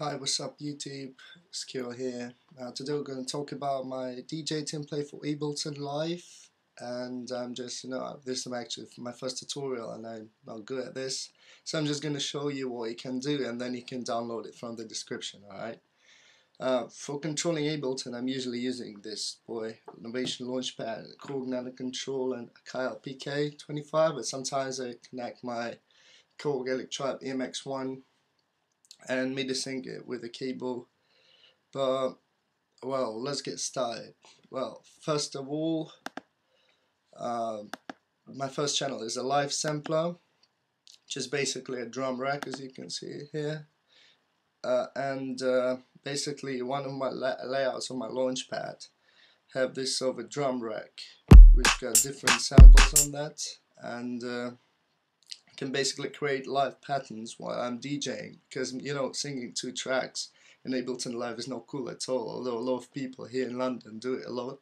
Hi, what's up YouTube? Skill here. Today we're going to talk about my DJ template for Ableton Live, and I'm just, this is actually my first tutorial and I'm not good at this, so I'm just going to show you what you can do and then you can download it from the description, alright? For controlling Ableton, I'm usually using this Innovation Launchpad, Korg Nano Control and Kyle PK25, but sometimes I connect my Korg Electribe EMX1 and MIDI sync it with a cable. But well, let's get started. Well, first of all, my first channel is a live sampler, which is basically a drum rack, as you can see here, and basically one of my layouts on my launchpad have this sort of a drum rack which got different samples on that, and can basically create live patterns while I'm DJing, because singing two tracks in Ableton Live is not cool at all, although a lot of people here in London do it a lot.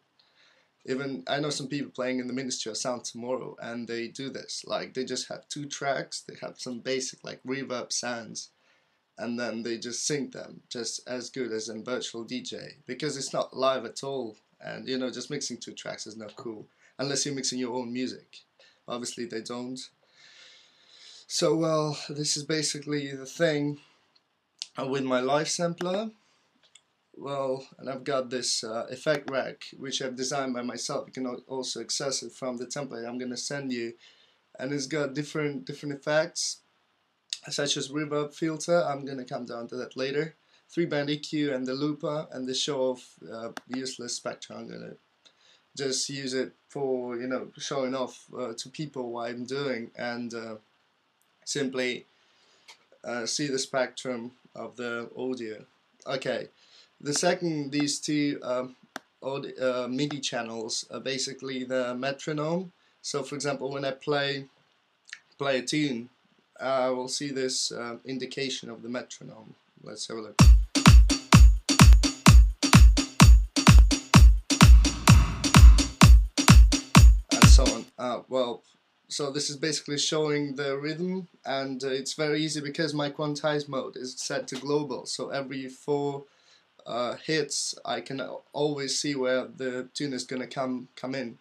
Even I know some people playing in the Ministry of Sound tomorrow and they do this, like they just have two tracks, they have some basic like reverb sounds, and then they just sync them just as good as a virtual DJ, because it's not live at all, and just mixing two tracks is not cool unless you're mixing your own music. Obviously they don't. So well, this is basically the thing with my live sampler. Well, and I've got this effect rack which I've designed by myself. You can also access it from the template I'm gonna send you, and it's got different effects such as reverb filter. I'm gonna come down to that later. 3-band EQ and the looper and the show of useless spectrum. I'm gonna just use it for showing off to people what I'm doing, and simply see the spectrum of the audio. Okay, these two MIDI channels are basically the metronome. So for example, when I play a tune, I will see this indication of the metronome. Let's have a look. And so on. Well, so this is basically showing the rhythm, and it's very easy because my quantize mode is set to global, so every 4 hits I can always see where the tune is gonna come in.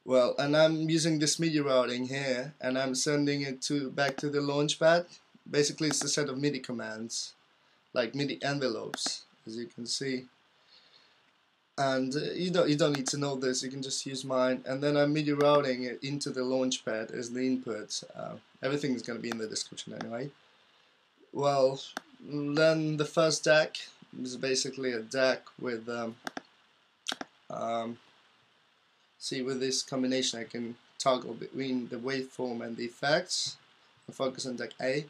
Well, and I'm using this MIDI routing here, and I'm sending it back to the launchpad. Basically it's a set of MIDI commands, like MIDI envelopes, as you can see. And you don't need to know this, you can just use mine, and then I'm MIDI routing it into the launchpad as the input. Everything is going to be in the description anyway. Well, then the first deck is basically a deck with see, with this combination I can toggle between the waveform and the effects. I'll focus on deck A.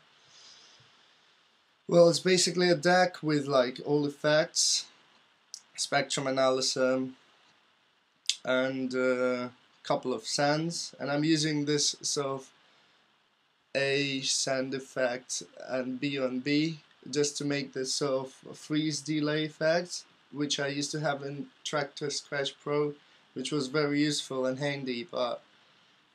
Well, it's basically a deck with like all effects, spectrum analysis, and a couple of sands, and I'm using this sort of A sand effect and B on B just to make this sort of freeze delay effect, which I used to have in Traktor Scratch Pro, which was very useful and handy, but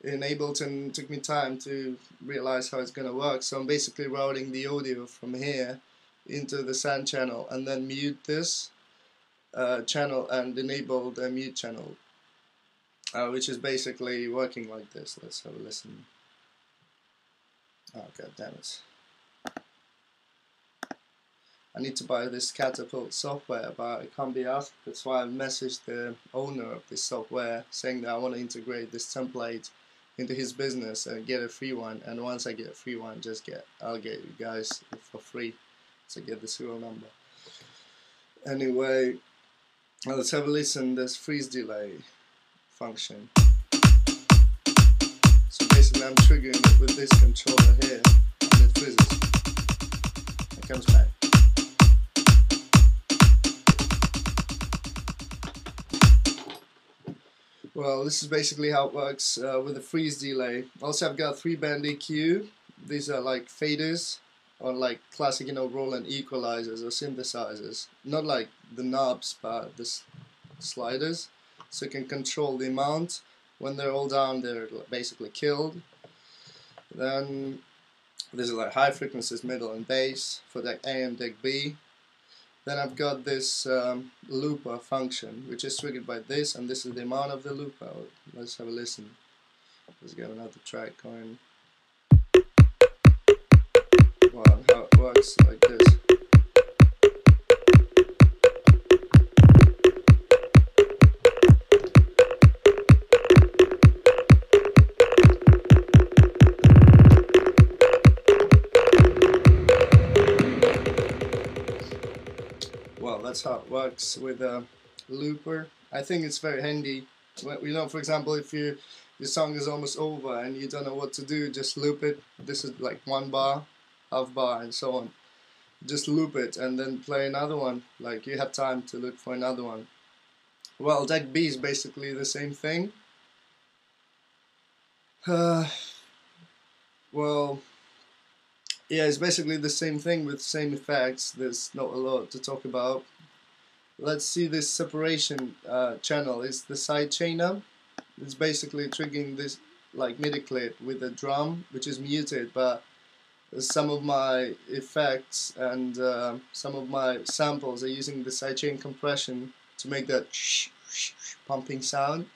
in Ableton it took me time to realize how it's gonna work. So I'm basically routing the audio from here into the sand channel and then mute this channel and enable the mute channel, which is basically working like this. Let's have a listen. Oh god damn it. I need to buy this Catapult software, but it can't be asked. That's why I messaged the owner of this software saying that I want to integrate this template into his business and get a free one, and once I get a free one, I'll get you guys for free. So get the serial number. Anyway, let's have a listen. There's freeze delay function. So basically I'm triggering it with this controller here, and it freezes. It comes back. Well, this is basically how it works with a freeze delay. Also, I've got 3-band EQ. These are like faders, or like classic, Roland equalizers or synthesizers. Not like the knobs, but the sliders. So you can control the amount. When they're all down, they're basically killed. Then This is like high frequencies, middle and bass for deck A and deck B. Then I've got this looper function, which is triggered by this, and this is the amount of the looper. Let's have a listen. Let's get another track going. Well, how it works like this. Well, that's how it works with a looper. I think it's very handy. You know, for example, if your song is almost over and you don't know what to do, just loop it. This is like 1 bar, half bar, and so on. Just loop it and then play another one. Like you have time to look for another one. Well, deck B is basically the same thing. Well, yeah, it's basically the same thing with same effects. There's not a lot to talk about. Let's see this separation channel. It's the side chainer. It's basically triggering this like MIDI clip with a drum, which is muted, but some of my effects and some of my samples are using the sidechain compression to make that pumping sound.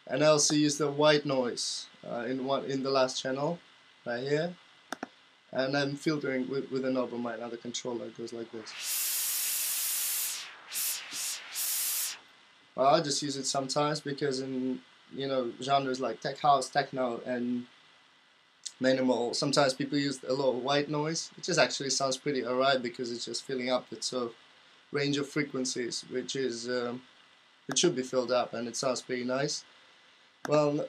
And I also use the white noise in the last channel right here. And I'm filtering with a knob on my other controller. It goes like this. Well, I just use it sometimes because in genres like tech house, techno, and minimal, sometimes people use a lot of white noise, which actually sounds pretty alright because it's just filling up the sort of range of frequencies, which is it should be filled up, and it sounds pretty nice. Well,